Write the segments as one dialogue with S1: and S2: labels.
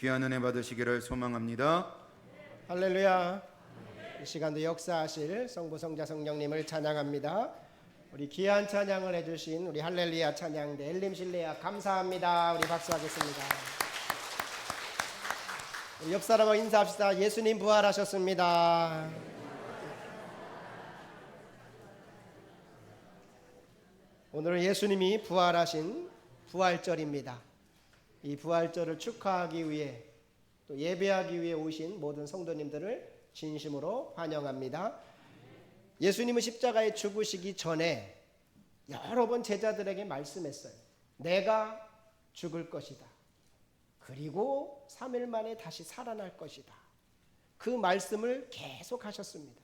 S1: 귀한 은혜 받으시기를 소망합니다.
S2: 할렐루야. 이 시간도 역사하실 성부 성자 성령님을 찬양합니다. 우리 귀한 찬양을 해주신 우리 할렐루야 찬양대 엘림실레야 감사합니다. 우리 박수하겠습니다. 우리 옆 사람하고 인사합시다. 예수님 부활하셨습니다. 오늘은 예수님이 부활하신 부활절입니다. 이 부활절을 축하하기 위해 또 예배하기 위해 오신 모든 성도님들을 진심으로 환영합니다. 예수님은 십자가에 죽으시기 전에 여러 번 제자들에게 말씀했어요. 내가 죽을 것이다. 그리고 3일 만에 다시 살아날 것이다. 그 말씀을 계속 하셨습니다.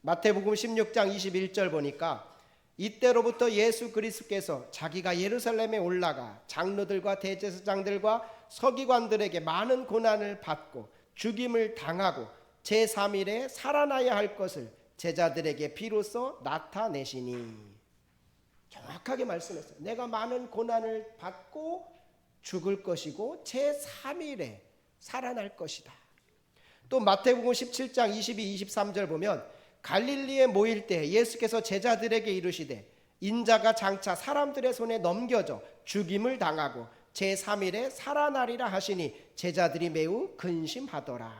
S2: 마태복음 16장 21절 보니까 이때로부터 예수 그리스도께서 자기가 예루살렘에 올라가 장로들과 대제사장들과 서기관들에게 많은 고난을 받고 죽임을 당하고 제3일에 살아나야 할 것을 제자들에게 비로소 나타내시니, 정확하게 말씀했어요. 내가 많은 고난을 받고 죽을 것이고 제3일에 살아날 것이다. 또 마태복음 17장 22, 23절 보면 갈릴리에 모일 때 예수께서 제자들에게 이르시되 인자가 장차 사람들의 손에 넘겨져 죽임을 당하고 제3일에 살아나리라 하시니 제자들이 매우 근심하더라.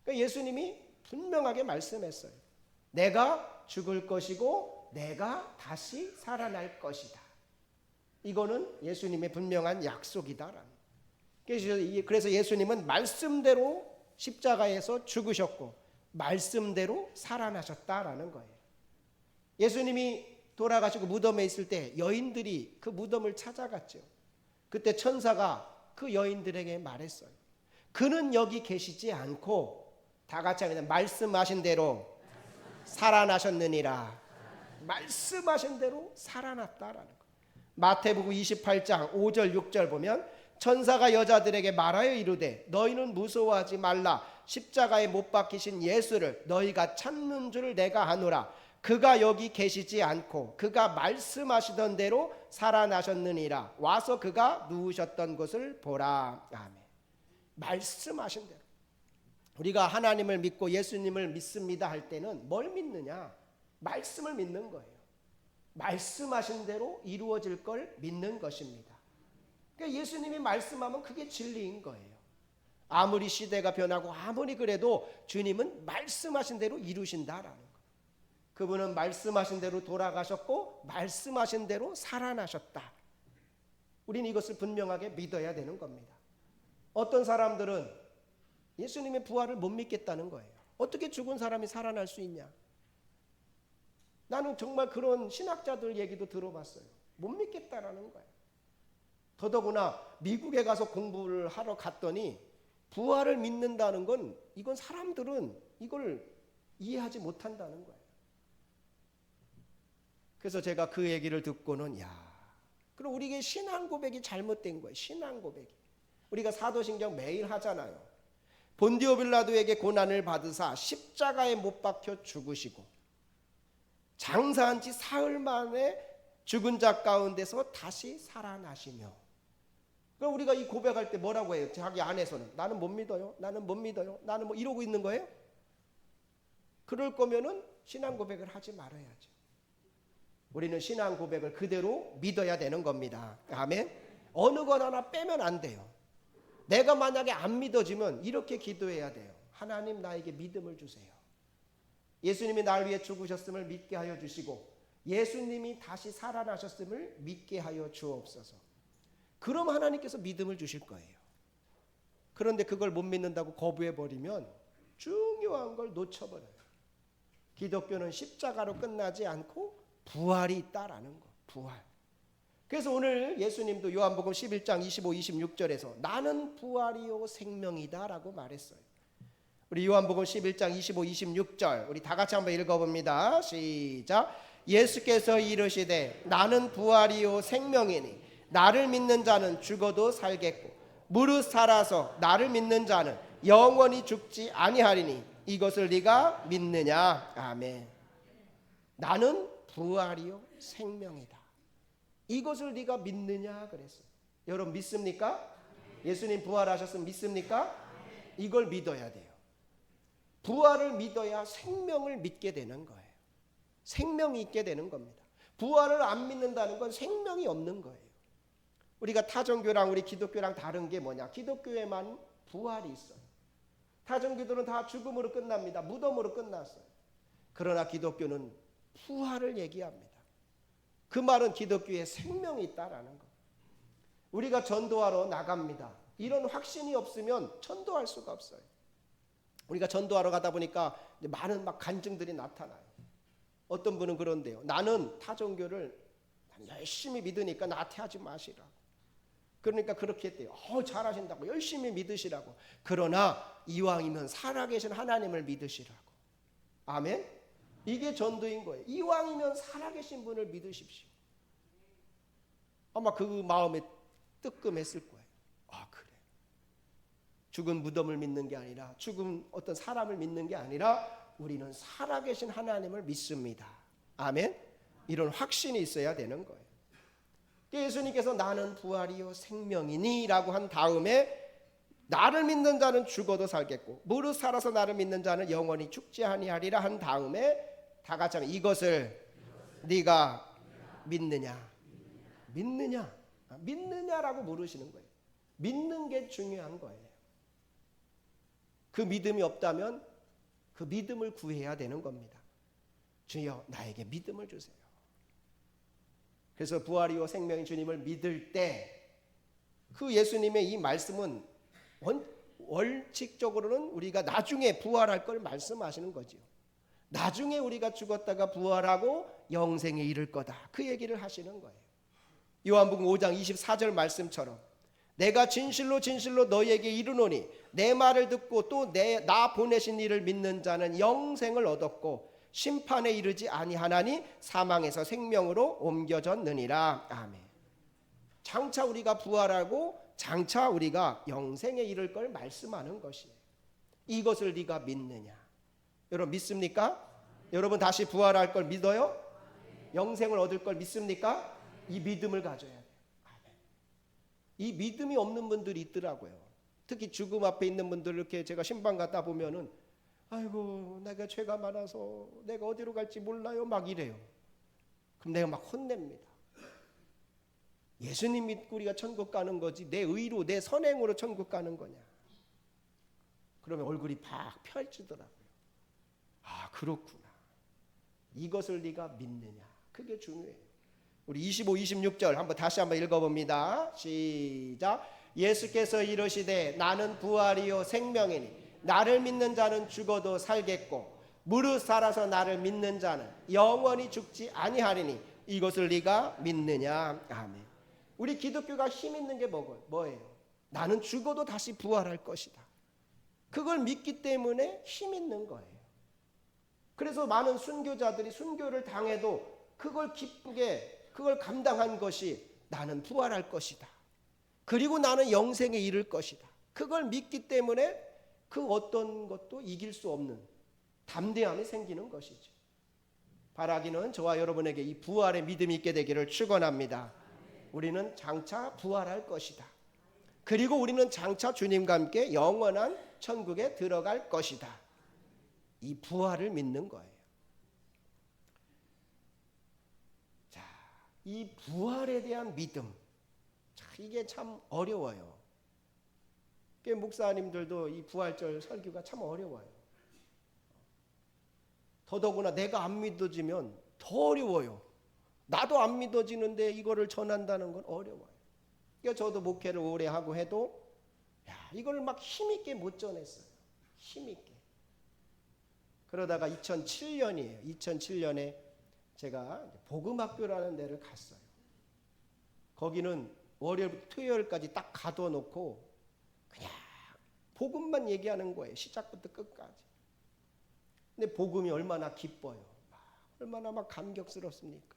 S2: 그러니까 예수님이 분명하게 말씀했어요. 내가 죽을 것이고 내가 다시 살아날 것이다. 이거는 예수님의 분명한 약속이다라는. 그래서 예수님은 말씀대로 십자가에서 죽으셨고 말씀대로 살아나셨다라는 거예요. 예수님이 돌아가시고 무덤에 있을 때 여인들이 그 무덤을 찾아갔죠. 그때 천사가 그 여인들에게 말했어요. 그는 여기 계시지 않고, 다 같이 그냥 말씀하신 대로 살아나셨느니라. 말씀하신 대로 살아났다라는 거예요. 마태복음 28장 5절 6절 보면 천사가 여자들에게 말하여 이르되 너희는 무서워하지 말라. 십자가에 못 박히신 예수를 너희가 찾는 줄 내가 아노라. 그가 여기 계시지 않고 그가 말씀하시던 대로 살아나셨느니라. 와서 그가 누우셨던 곳을 보라. 아멘. 말씀하신 대로. 우리가 하나님을 믿고 예수님을 믿습니다 할 때는 뭘 믿느냐? 말씀을 믿는 거예요. 말씀하신 대로 이루어질 걸 믿는 것입니다. 그러니까 예수님이 말씀하면 그게 진리인 거예요. 아무리 시대가 변하고 아무리 그래도 주님은 말씀하신 대로 이루신다라는 거예요. 그분은 말씀하신 대로 돌아가셨고 말씀하신 대로 살아나셨다. 우리는 이것을 분명하게 믿어야 되는 겁니다. 어떤 사람들은 예수님의 부활을 못 믿겠다는 거예요. 어떻게 죽은 사람이 살아날 수 있냐? 나는 정말 그런 신학자들 얘기도 들어봤어요. 못 믿겠다라는 거예요. 더더구나 미국에 가서 공부를 하러 갔더니 부활을 믿는다는 건, 이건 사람들은 이걸 이해하지 못한다는 거예요. 그래서 제가 그 얘기를 듣고는 그럼 우리에게 신앙 고백이 잘못된 거예요. 신앙 고백이. 우리가 사도신경 매일 하잖아요. 본디오 빌라도에게 고난을 받으사 십자가에 못 박혀 죽으시고 장사한 지 사흘 만에 죽은 자 가운데서 다시 살아나시며. 그럼 우리가 이 고백할 때 뭐라고 해요? 자기 안에서는 나는 못 믿어요. 나는 못 믿어요. 나는 뭐 이러고 있는 거예요? 그럴 거면은 신앙 고백을 하지 말아야죠. 우리는 신앙 고백을 그대로 믿어야 되는 겁니다. 아멘. 어느 것 하나 빼면 안 돼요. 내가 만약에 안 믿어지면 이렇게 기도해야 돼요. 하나님, 나에게 믿음을 주세요. 예수님이 나를 위해 죽으셨음을 믿게 하여 주시고 예수님이 다시 살아나셨음을 믿게 하여 주옵소서. 그럼 하나님께서 믿음을 주실 거예요. 그런데 그걸 못 믿는다고 거부해버리면 중요한 걸 놓쳐버려요. 기독교는 십자가로 끝나지 않고 부활이 있다라는 거. 부활. 그래서 오늘 예수님도 요한복음 11장 25, 26절에서 나는 부활이요 생명이다 라고 말했어요. 우리 요한복음 11장 25, 26절 우리 다 같이 한번 읽어봅니다. 시작. 예수께서 이르시되 나는 부활이요 생명이니 나를 믿는 자는 죽어도 살겠고 무릇 살아서 나를 믿는 자는 영원히 죽지 아니하리니 이것을 네가 믿느냐? 아멘. 나는 부활이요 생명이다. 이것을 네가 믿느냐 그랬어요. 여러분 믿습니까? 예수님 부활하셨으면 믿습니까? 이걸 믿어야 돼요. 부활을 믿어야 생명을 믿게 되는 거예요. 생명이 있게 되는 겁니다. 부활을 안 믿는다는 건 생명이 없는 거예요. 우리가 타종교랑 우리 기독교랑 다른 게 뭐냐? 기독교에만 부활이 있어요. 타종교들은 다 죽음으로 끝납니다. 무덤으로 끝났어요. 그러나 기독교는 부활을 얘기합니다. 그 말은 기독교에 생명이 있다라는 거예요. 우리가 전도하러 나갑니다. 이런 확신이 없으면 전도할 수가 없어요. 우리가 전도하러 가다 보니까 많은 막 간증들이 나타나요. 어떤 분은 그런데요. 나는 타종교를 열심히 믿으니까 나한테 하지 마시라고. 그러니까 그렇게 했대요. 잘하신다고 열심히 믿으시라고. 그러나 이왕이면 살아계신 하나님을 믿으시라고. 아멘. 이게 전도인 거예요. 이왕이면 살아계신 분을 믿으십시오. 아마 그 마음에 뜨끔했을 거예요. 그래. 죽은 무덤을 믿는 게 아니라, 죽은 어떤 사람을 믿는 게 아니라 우리는 살아계신 하나님을 믿습니다. 아멘. 이런 확신이 있어야 되는 거예요. 예수님께서 나는 부활이요 생명이니 라고 한 다음에 나를 믿는 자는 죽어도 살겠고 무릇 살아서 나를 믿는 자는 영원히 죽지 아니하리라 한 다음에 다 같이 하면 이것을 네가 믿느냐? 믿느냐? 믿느냐라고 물으시는 거예요. 믿는 게 중요한 거예요. 그 믿음이 없다면 그 믿음을 구해야 되는 겁니다. 주여 나에게 믿음을 주세요. 그래서 부활이요 생명인 주님을 믿을 때 그 예수님의 이 말씀은 원칙적으로는 우리가 나중에 부활할 걸 말씀하시는 거죠. 나중에 우리가 죽었다가 부활하고 영생에 이를 거다. 그 얘기를 하시는 거예요. 요한복음 5장 24절 말씀처럼 내가 진실로 진실로 너희에게 이르노니 내 말을 듣고 또 나 보내신 이를 믿는 자는 영생을 얻었고 심판에 이르지 아니하나니 사망에서 생명으로 옮겨졌느니라. 아멘. 장차 우리가 부활하고 장차 우리가 영생에 이를 걸 말씀하는 것이에요. 이것을 네가 믿느냐? 여러분 믿습니까? 여러분 다시 부활할 걸 믿어요? 영생을 얻을 걸 믿습니까? 이 믿음을 가져야 돼요. 아멘. 이 믿음이 없는 분들이 있더라고요. 특히 죽음 앞에 있는 분들 이렇게 제가 신방 갔다 보면은 아이고 내가 죄가 많아서 내가 어디로 갈지 몰라요 막 이래요. 그럼 내가 막 혼냅니다. 예수님 믿고 우리가 천국 가는 거지 내 의로 내 선행으로 천국 가는 거냐. 그러면 얼굴이 팍 펼치더라고요. 그렇구나. 이것을 네가 믿느냐. 그게 중요해요. 우리 25, 26절 다시 한번 읽어봅니다. 시작. 예수께서 이르시되 나는 부활이요 생명이니 나를 믿는 자는 죽어도 살겠고 무릇 살아서 나를 믿는 자는 영원히 죽지 아니하리니 이것을 네가 믿느냐. 아멘. 우리 기독교가 힘 있는 게 뭐예요? 나는 죽어도 다시 부활할 것이다. 그걸 믿기 때문에 힘 있는 거예요. 그래서 많은 순교자들이 순교를 당해도 그걸 기쁘게 그걸 감당한 것이 나는 부활할 것이다. 그리고 나는 영생에 이를 것이다. 그걸 믿기 때문에 그 어떤 것도 이길 수 없는 담대함이 생기는 것이죠. 바라기는 저와 여러분에게 이 부활의 믿음이 있게 되기를 축원합니다. 우리는 장차 부활할 것이다. 그리고 우리는 장차 주님과 함께 영원한 천국에 들어갈 것이다. 이 부활을 믿는 거예요. 자, 이 부활에 대한 믿음, 이게 참 어려워요. 목사님들도 이 부활절 설교가 참 어려워요. 더더구나 내가 안 믿어지면 더 어려워요. 나도 안 믿어지는데 이거를 전한다는 건 어려워요. 그러니까 저도 목회를 오래 하고 해도 이걸 막 힘있게 못 전했어요. 힘있게. 그러다가 2007년이에요. 2007년에 제가 복음학교라는 데를 갔어요. 거기는 월요일부터 토요일까지 딱 가둬놓고 그냥 복음만 얘기하는 거예요. 시작부터 끝까지. 근데 복음이 얼마나 기뻐요. 얼마나 막 감격스럽습니까?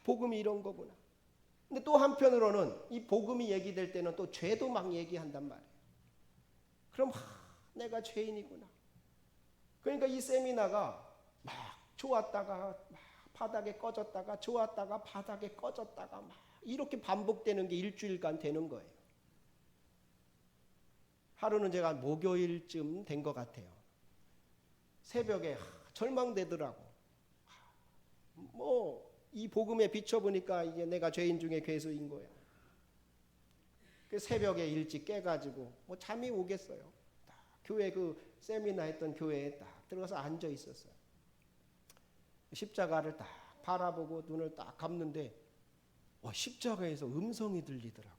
S2: 복음이 이런 거구나. 근데 또 한편으로는 이 복음이 얘기될 때는 또 죄도 막 얘기한단 말이에요. 그럼 내가 죄인이구나. 그러니까 이 세미나가 막 좋았다가 막 바닥에 꺼졌다가 좋았다가 바닥에 꺼졌다가 막 이렇게 반복되는 게 일주일간 되는 거예요. 하루는 제가 목요일쯤 된 것 같아요. 새벽에 절망되더라고. 이 복음에 비춰보니까 이게 내가 죄인 중에 괴수인 거야. 그 새벽에 일찍 깨가지고 잠이 오겠어요. 딱 교회 그 세미나 했던 교회에 딱 들어가서 앉아 있었어요. 십자가를 딱 바라보고 눈을 딱 감는데 십자가에서 음성이 들리더라고요.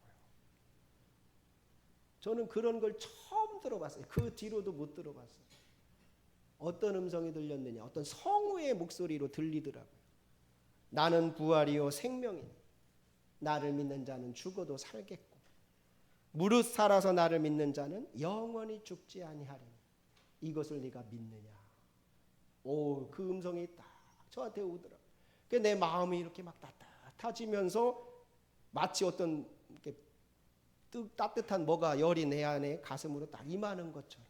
S2: 저는 그런 걸 처음 들어봤어요. 그 뒤로도 못 들어봤어요. 어떤 음성이 들렸느냐? 어떤 성우의 목소리로 들리더라고요. 나는 부활이요 생명이니 나를 믿는 자는 죽어도 살겠고 무릇 살아서 나를 믿는 자는 영원히 죽지 아니하리니 이것을 네가 믿느냐? 그 음성이 딱 저한테 오더라고요. 내 마음이 이렇게 막 따뜻해지면서 마치 어떤 이렇게 따뜻한 뭐가 열이 내 안에 가슴으로 딱 임하는 것처럼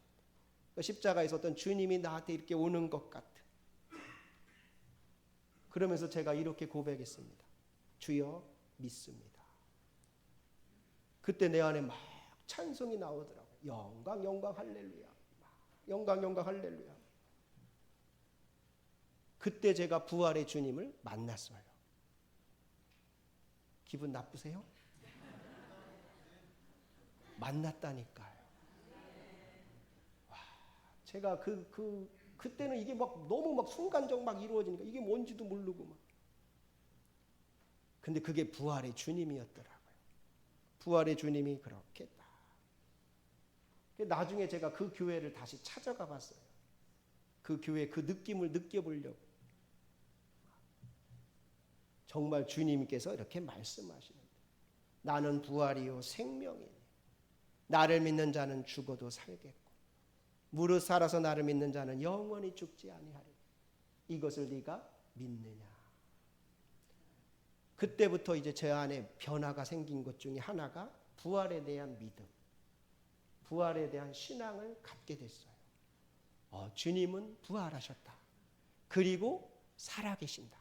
S2: 십자가에서 어떤 주님이 나한테 이렇게 오는 것 같은. 그러면서 제가 이렇게 고백했습니다. 주여 믿습니다. 그때 내 안에 막 찬송이 나오더라고요. 영광 영광 할렐루야. 영광 영광 할렐루야. 그때 제가 부활의 주님을 만났어요. 기분 나쁘세요? 만났다니까요. 제가 그때는 이게 막 너무 막 순간적 막 이루어지니까 이게 뭔지도 모르고 막. 근데 그게 부활의 주님이었더라고요. 부활의 주님이 그렇게 딱. 나중에 제가 그 교회를 다시 찾아가 봤어요. 그 교회 그 느낌을 느껴보려고. 정말 주님께서 이렇게 말씀하시는데 나는 부활이요 생명이니 나를 믿는 자는 죽어도 살겠고 무릇 살아서 나를 믿는 자는 영원히 죽지 아니하리니 이것을 네가 믿느냐. 그때부터 이제 제 안에 변화가 생긴 것 중에 하나가 부활에 대한 믿음, 부활에 대한 신앙을 갖게 됐어요. 주님은 부활하셨다. 그리고 살아계신다.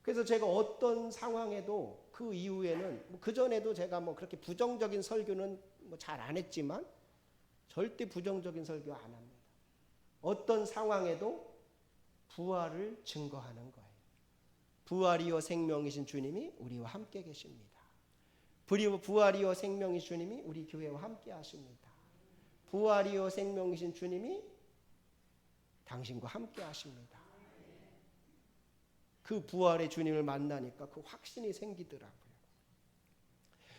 S2: 그래서 제가 어떤 상황에도 그 이후에는 그 전에도 제가 그렇게 부정적인 설교는 잘 안 했지만 절대 부정적인 설교 안 합니다. 어떤 상황에도 부활을 증거하는 거예요. 부활이요 생명이신 주님이 우리와 함께 계십니다. 부활이요 생명이신 주님이 우리 교회와 함께 하십니다. 부활이요 생명이신 주님이 당신과 함께 하십니다. 그 부활의 주님을 만나니까 그 확신이 생기더라고요.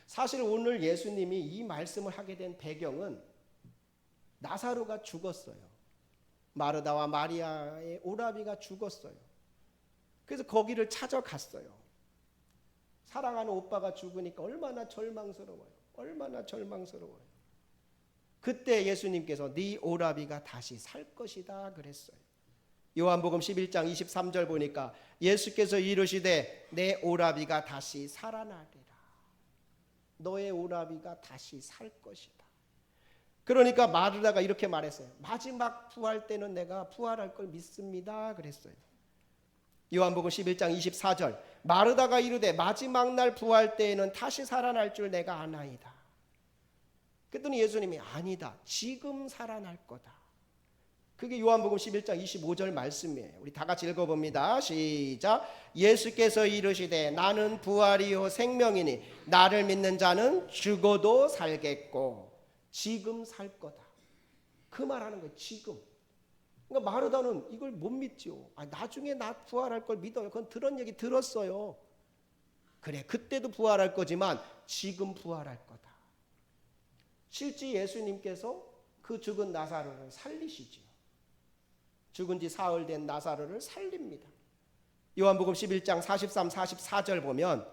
S2: 사실 오늘 예수님이 이 말씀을 하게 된 배경은 나사로가 죽었어요. 마르다와 마리아의 오라비가 죽었어요. 그래서 거기를 찾아갔어요. 사랑하는 오빠가 죽으니까 얼마나 절망스러워요. 얼마나 절망스러워요. 그때 예수님께서 네 오라비가 다시 살 것이다 그랬어요. 요한복음 11장 23절 보니까 예수께서 이르시되 내 오라비가 다시 살아나리라. 너의 오라비가 다시 살 것이다. 그러니까 마르다가 이렇게 말했어요. 마지막 부활 때는 내가 부활할 걸 믿습니다 그랬어요. 요한복음 11장 24절 마르다가 이르되 마지막 날 부활 때에는 다시 살아날 줄 내가 아나이다. 그랬더니 예수님이 아니다. 지금 살아날 거다. 그게 요한복음 11장 25절 말씀이에요. 우리 다 같이 읽어봅니다. 시작. 예수께서 이르시되 나는 부활이요 생명이니 나를 믿는 자는 죽어도 살겠고 지금 살 거다. 그 말하는 거예요. 지금. 그러니까 마르다는 이걸 못 믿죠. 나중에 나 부활할 걸 믿어요. 그건 들은 얘기 들었어요. 그래 그때도 부활할 거지만 지금 부활할 거다. 실제 예수님께서 그 죽은 나사로를 살리시지요. 죽은 지 사흘 된 나사로를 살립니다. 요한복음 11장 43, 44절 보면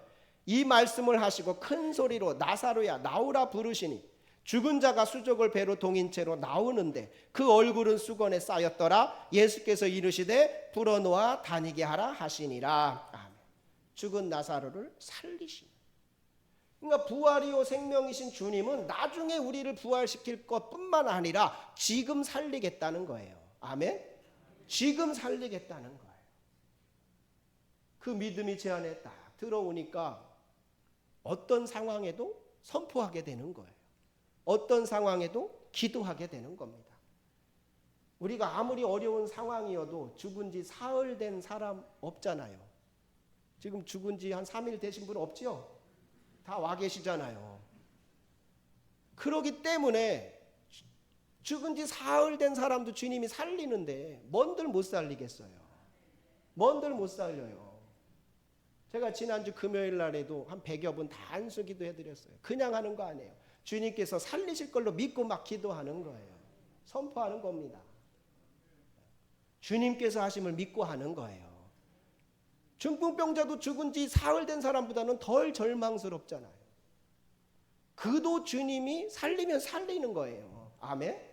S2: 이 말씀을 하시고 큰 소리로 나사로야 나오라 부르시니 죽은 자가 수족을 배로 동인 채로 나오는데 그 얼굴은 수건에 쌓였더라. 예수께서 이르시되 불어놓아 다니게 하라 하시니라. 아멘. 죽은 나사로를 살리시니. 그러니까 부활이요 생명이신 주님은 나중에 우리를 부활시킬 것뿐만 아니라 지금 살리겠다는 거예요. 아멘. 지금 살리겠다는 거예요. 그 믿음이 제 안에 딱 들어오니까 어떤 상황에도 선포하게 되는 거예요. 어떤 상황에도 기도하게 되는 겁니다. 우리가 아무리 어려운 상황이어도 죽은 지 사흘 된 사람 없잖아요. 지금 죽은 지 한 3일 되신 분 없지요? 다 와 계시잖아요. 그러기 때문에 죽은 지 사흘 된 사람도 주님이 살리는데 뭔들 못 살리겠어요. 뭔들 못 살려요. 제가 지난주 금요일 날에도 한 100여 분 다 안수기도 해드렸어요. 그냥 하는 거 아니에요. 주님께서 살리실 걸로 믿고 막 기도하는 거예요. 선포하는 겁니다. 주님께서 하심을 믿고 하는 거예요. 중풍병자도 죽은 지 사흘 된 사람보다는 덜 절망스럽잖아요. 그도 주님이 살리면 살리는 거예요. 아멘.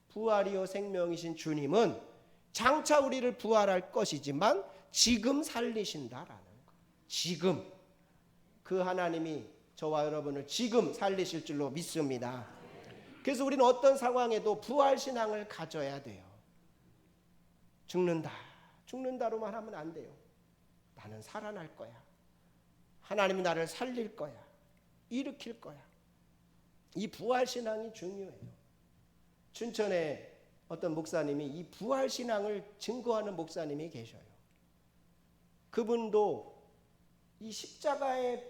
S2: 부활이요 생명이신 주님은 장차 우리를 부활할 것이지만 지금 살리신다라는 거. 지금 그 하나님이 저와 여러분을 지금 살리실 줄로 믿습니다. 그래서 우리는 어떤 상황에도 부활 신앙을 가져야 돼요. 죽는다로만 하면 안 돼요. 나는 살아날 거야. 하나님이 나를 살릴 거야. 일으킬 거야. 이 부활 신앙이 중요해요. 춘천에 어떤 목사님이 이 부활 신앙을 증거하는 목사님이 계셔요. 그분도 이 십자가의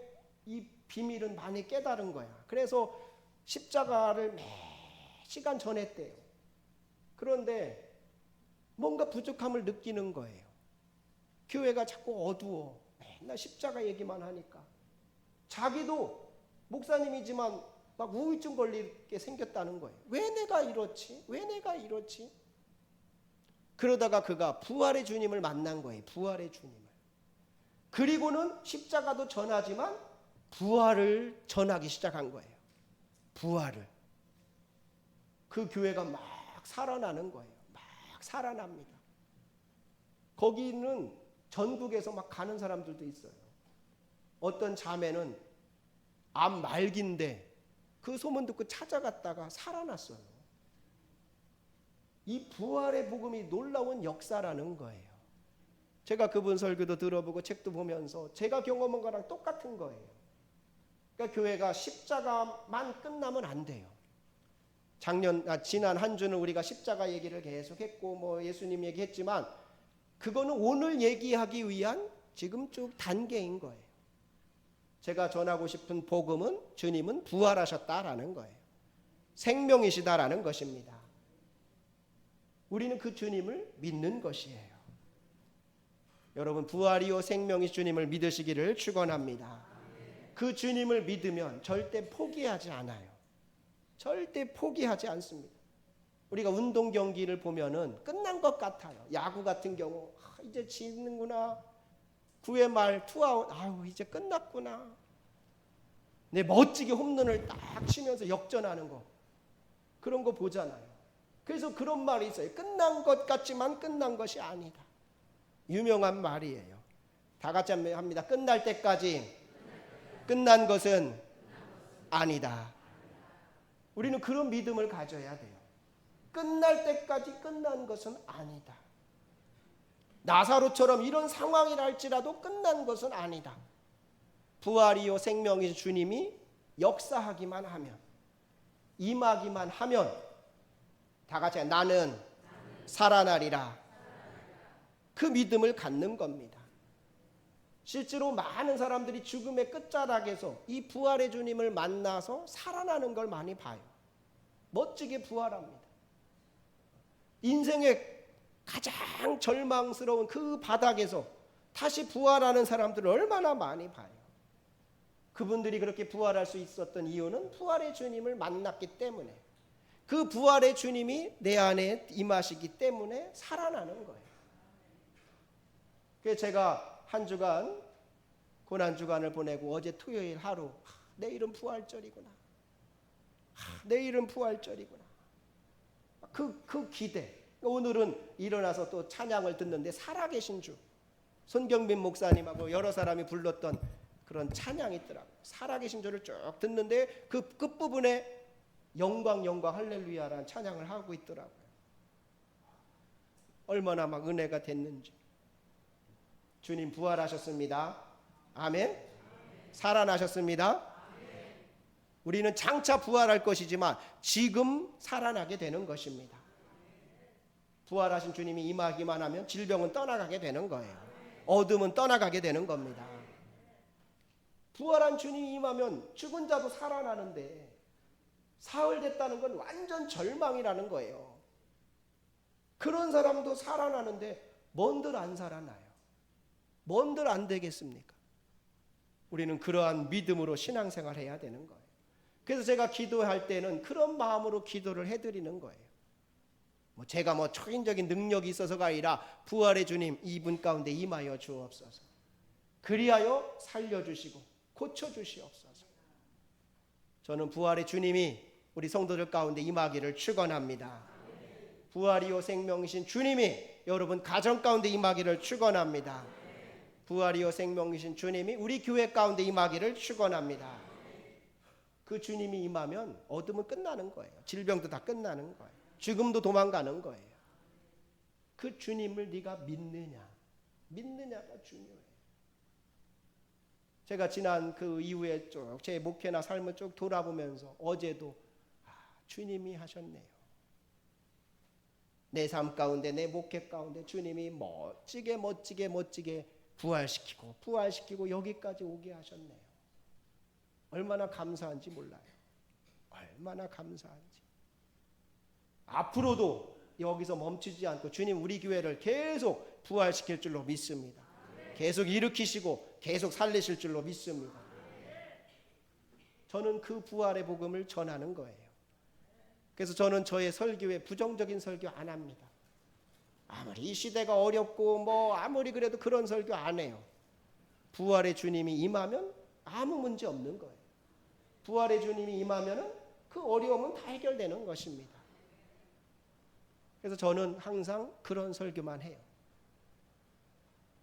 S2: 이 비밀은 많이 깨달은 거야. 그래서 십자가를 매 시간 전했대요. 그런데 뭔가 부족함을 느끼는 거예요. 교회가 자꾸 어두워. 맨날 십자가 얘기만 하니까. 자기도 목사님이지만 막 우울증 걸리게 생겼다는 거예요. 왜 내가 이렇지? 왜 내가 이렇지? 그러다가 그가 부활의 주님을 만난 거예요. 부활의 주님을. 그리고는 십자가도 전하지만 부활을 전하기 시작한 거예요. 부활을. 그 교회가 막 살아나는 거예요. 막 살아납니다. 거기는 전국에서 막 가는 사람들도 있어요. 어떤 자매는 암 말기인데 그 소문 듣고 찾아갔다가 살아났어요. 이 부활의 복음이 놀라운 역사라는 거예요. 제가 그분 설교도 들어보고 책도 보면서 제가 경험한 거랑 똑같은 거예요. 그러니까 교회가 십자가만 끝나면 안 돼요. 지난 한 주는 우리가 십자가 얘기를 계속했고 뭐 예수님 얘기했지만 그거는 오늘 얘기하기 위한 지금 쭉 단계인 거예요. 제가 전하고 싶은 복음은 주님은 부활하셨다라는 거예요. 생명이시다라는 것입니다. 우리는 그 주님을 믿는 것이에요. 여러분 부활이요 생명이 주님을 믿으시기를 축원합니다. 그 주님을 믿으면 절대 포기하지 않아요. 절대 포기하지 않습니다. 우리가 운동 경기를 보면은 끝난 것 같아요. 야구 같은 경우 이제 지는구나. 9회 말 투아웃 이제 끝났구나. 내 멋지게 홈런을 딱 치면서 역전하는 거 그런 거 보잖아요. 그래서 그런 말이 있어요. 끝난 것 같지만 끝난 것이 아니다. 유명한 말이에요. 다 같이 합니다. 끝날 때까지 끝난 것은 아니다. 우리는 그런 믿음을 가져야 돼요. 끝날 때까지 끝난 것은 아니다. 나사로처럼 이런 상황이라 할지라도 끝난 것은 아니다. 부활이요 생명이 주님이 역사하기만 하면 임하기만 하면 다 같이 나는 살아나리라. 그 믿음을 갖는 겁니다. 실제로 많은 사람들이 죽음의 끝자락에서 이 부활의 주님을 만나서 살아나는 걸 많이 봐요. 멋지게 부활합니다. 인생의 가장 절망스러운 그 바닥에서 다시 부활하는 사람들을 얼마나 많이 봐요. 그분들이 그렇게 부활할 수 있었던 이유는 부활의 주님을 만났기 때문에, 그 부활의 주님이 내 안에 임하시기 때문에 살아나는 거예요. 그래서 제가 한 주간 고난 주간을 보내고 어제 토요일 하루 내일은 부활절이구나. 내일은 부활절이구나. 그 기대. 오늘은 일어나서 또 찬양을 듣는데 살아계신 주 손경빈 목사님하고 여러 사람이 불렀던 그런 찬양이 있더라고요. 살아계신 주를 쭉 듣는데 그 끝부분에 영광 영광 할렐루야라는 찬양을 하고 있더라고요. 얼마나 막 은혜가 됐는지. 주님 부활하셨습니다. 아멘. 살아나셨습니다. 우리는 장차 부활할 것이지만 지금 살아나게 되는 것입니다. 부활하신 주님이 임하기만 하면 질병은 떠나가게 되는 거예요. 어둠은 떠나가게 되는 겁니다. 부활한 주님이 임하면 죽은 자도 살아나는데 사흘 됐다는 건 완전 절망이라는 거예요. 그런 사람도 살아나는데 뭔들 안 살아나요? 뭔들 안 되겠습니까? 우리는 그러한 믿음으로 신앙생활 해야 되는 거예요. 그래서 제가 기도할 때는 그런 마음으로 기도를 해드리는 거예요. 제가 초인적인 능력이 있어서가 아니라 부활의 주님 이분 가운데 임하여 주옵소서. 그리하여 살려주시고 고쳐주시옵소서. 저는 부활의 주님이 우리 성도들 가운데 임하기를 축원합니다. 부활이요 생명이신 주님이 여러분 가정 가운데 임하기를 축원합니다. 부활이요 생명이신 주님이 우리 교회 가운데 임하기를 축원합니다. 그 주님이 임하면 어둠은 끝나는 거예요. 질병도 다 끝나는 거예요. 죽음도 도망가는 거예요. 그 주님을 네가 믿느냐가 중요해요. 제가 지난 그 이후에 쭉 제 목회나 삶을 쭉 돌아보면서 어제도 주님이 하셨네요. 내 삶 가운데 내 목회 가운데 주님이 멋지게 부활시키고 여기까지 오게 하셨네요. 얼마나 감사한지 몰라요. 얼마나 감사한지. 앞으로도 여기서 멈추지 않고 주님 우리 교회를 계속 부활시킬 줄로 믿습니다. 계속 일으키시고 계속 살리실 줄로 믿습니다. 저는 그 부활의 복음을 전하는 거예요. 그래서 저는 저의 설교에 부정적인 설교 안 합니다. 아무리 이 시대가 어렵고 아무리 그래도 그런 설교 안 해요. 부활의 주님이 임하면 아무 문제 없는 거예요. 부활의 주님이 임하면 그 어려움은 다 해결되는 것입니다. 그래서 저는 항상 그런 설교만 해요.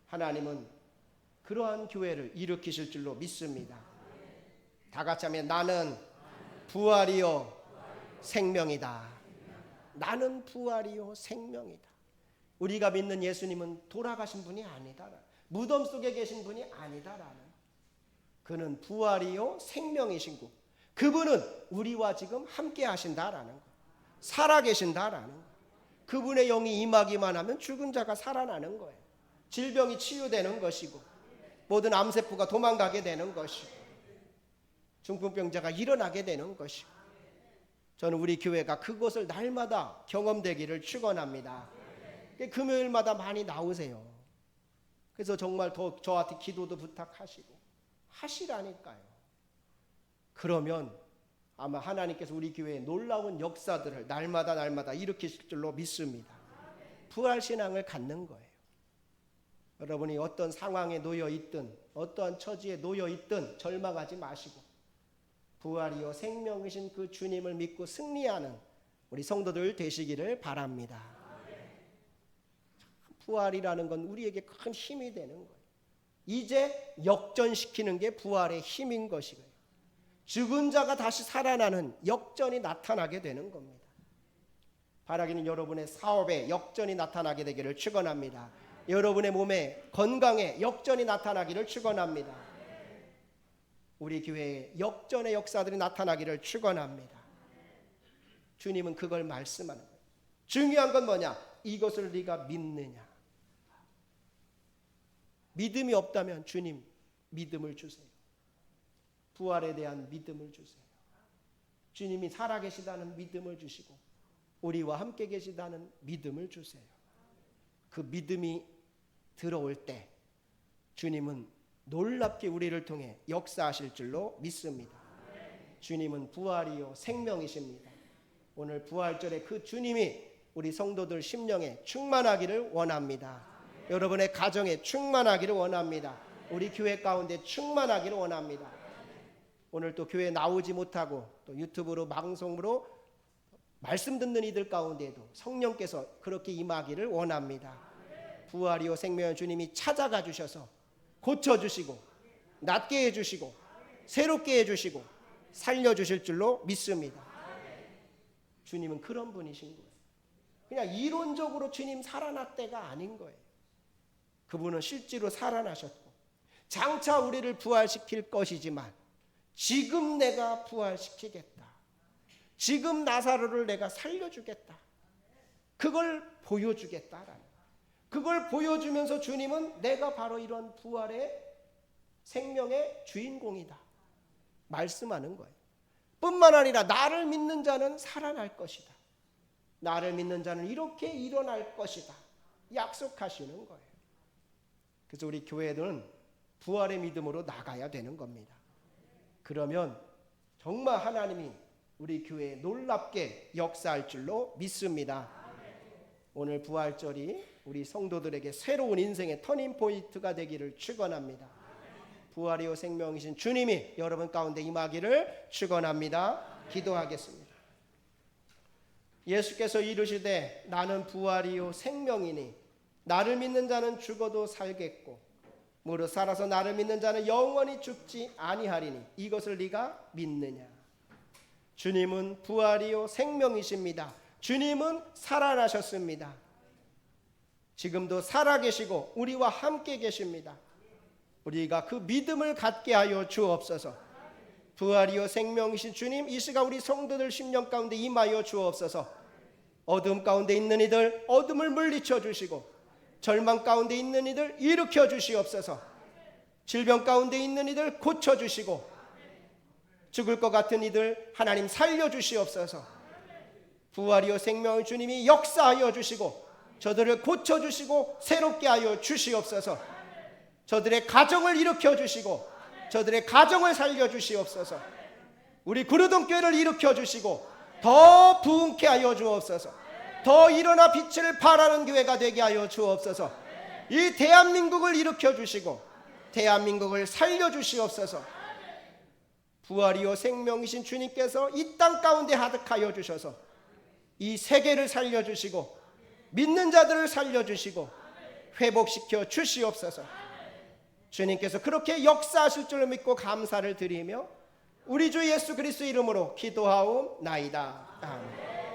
S2: 하나님은 그러한 교회를 일으키실 줄로 믿습니다. 다 같이 하면 나는 부활이요 생명이다. 나는 부활이요 생명이다. 우리가 믿는 예수님은 돌아가신 분이 아니다. 무덤 속에 계신 분이 아니다라는. 그는 부활이요 생명이신 분. 그분은 우리와 지금 함께 하신다라는 거. 살아계신다라는 거. 그분의 영이 임하기만 하면 죽은 자가 살아나는 거예요. 질병이 치유되는 것이고 모든 암세포가 도망가게 되는 것이고 중풍병자가 일어나게 되는 것이고 저는 우리 교회가 그것을 날마다 경험되기를 축원합니다. 금요일마다 많이 나오세요. 그래서 정말 더 저한테 기도도 부탁하시고 하시라니까요. 그러면 아마 하나님께서 우리 교회에 놀라운 역사들을 날마다 일으키실 줄로 믿습니다. 부활신앙을 갖는 거예요. 여러분이 어떤 상황에 놓여 있든 어떠한 처지에 놓여 있든 절망하지 마시고 부활이요 생명이신 그 주님을 믿고 승리하는 우리 성도들 되시기를 바랍니다. 부활이라는 건 우리에게 큰 힘이 되는 거예요. 이제 역전시키는 게 부활의 힘인 것이고요. 죽은 자가 다시 살아나는 역전이 나타나게 되는 겁니다. 바라기는 여러분의 사업에 역전이 나타나게 되기를 축원합니다. 여러분의 몸에 건강에 역전이 나타나기를 축원합니다. 우리 교회에 역전의 역사들이 나타나기를 축원합니다. 주님은 그걸 말씀하는 거예요. 중요한 건 뭐냐? 이것을 네가 믿느냐? 믿음이 없다면 주님 믿음을 주세요. 부활에 대한 믿음을 주세요. 주님이 살아계시다는 믿음을 주시고 우리와 함께 계시다는 믿음을 주세요. 그 믿음이 들어올 때 주님은 놀랍게 우리를 통해 역사하실 줄로 믿습니다. 주님은 부활이요 생명이십니다. 오늘 부활절에 그 주님이 우리 성도들 심령에 충만하기를 원합니다. 여러분의 가정에 충만하기를 원합니다. 우리 교회 가운데 충만하기를 원합니다. 오늘 또 교회 나오지 못하고 또 유튜브로 방송으로 말씀 듣는 이들 가운데에도 성령께서 그렇게 임하기를 원합니다. 부활이요 생명의 주님이 찾아가 주셔서 고쳐주시고 낫게 해주시고 새롭게 해주시고 살려주실 줄로 믿습니다. 주님은 그런 분이신 거예요. 그냥 이론적으로 주님 살아났대가 아닌 거예요. 그분은 실제로 살아나셨고 장차 우리를 부활시킬 것이지만 지금 내가 부활시키겠다. 지금 나사로를 내가 살려주겠다. 그걸 보여주겠다라는, 그걸 보여주면서 주님은 내가 바로 이런 부활의 생명의 주인공이다 말씀하는 거예요. 뿐만 아니라 나를 믿는 자는 살아날 것이다. 나를 믿는 자는 이렇게 일어날 것이다 약속하시는 거예요. 그래서 우리 교회는 부활의 믿음으로 나가야 되는 겁니다. 그러면 정말 하나님이 우리 교회에 놀랍게 역사할 줄로 믿습니다. 오늘 부활절이 우리 성도들에게 새로운 인생의 터닝포인트가 되기를 축원합니다. 부활이요 생명이신 주님이 여러분 가운데 임하기를 축원합니다. 기도하겠습니다. 예수께서 이르시되 나는 부활이요 생명이니 나를 믿는 자는 죽어도 살겠고 무릇 살아서 나를 믿는 자는 영원히 죽지 아니하리니 이것을 네가 믿느냐. 주님은 부활이요 생명이십니다. 주님은 살아나셨습니다. 지금도 살아계시고 우리와 함께 계십니다. 우리가 그 믿음을 갖게 하여 주옵소서. 부활이요 생명이신 주님, 이 시간 우리 성도들 심령 가운데 임하여 주옵소서. 어둠 가운데 있는 이들 어둠을 물리쳐 주시고 절망 가운데 있는 이들 일으켜 주시옵소서. 질병 가운데 있는 이들 고쳐 주시고 죽을 것 같은 이들 하나님 살려 주시옵소서. 부활이요 생명의 주님이 역사하여 주시고 저들을 고쳐 주시고 새롭게 하여 주시옵소서. 저들의 가정을 일으켜 주시고 저들의 가정을 살려 주시옵소서. 우리 구르동교회를 일으켜 주시고 더 부흥케 하여 주옵소서. 더 일어나 빛을 발하는 교회가 되게 하여 주옵소서. 이 대한민국을 일으켜 주시고 대한민국을 살려 주시옵소서. 부활이요 생명이신 주님께서 이 땅 가운데 하득하여 주셔서 이 세계를 살려 주시고 믿는 자들을 살려 주시고 회복시켜 주시옵소서. 주님께서 그렇게 역사하실 줄 믿고 감사를 드리며 우리 주 예수 그리스도 이름으로 기도하옵나이다. 아멘.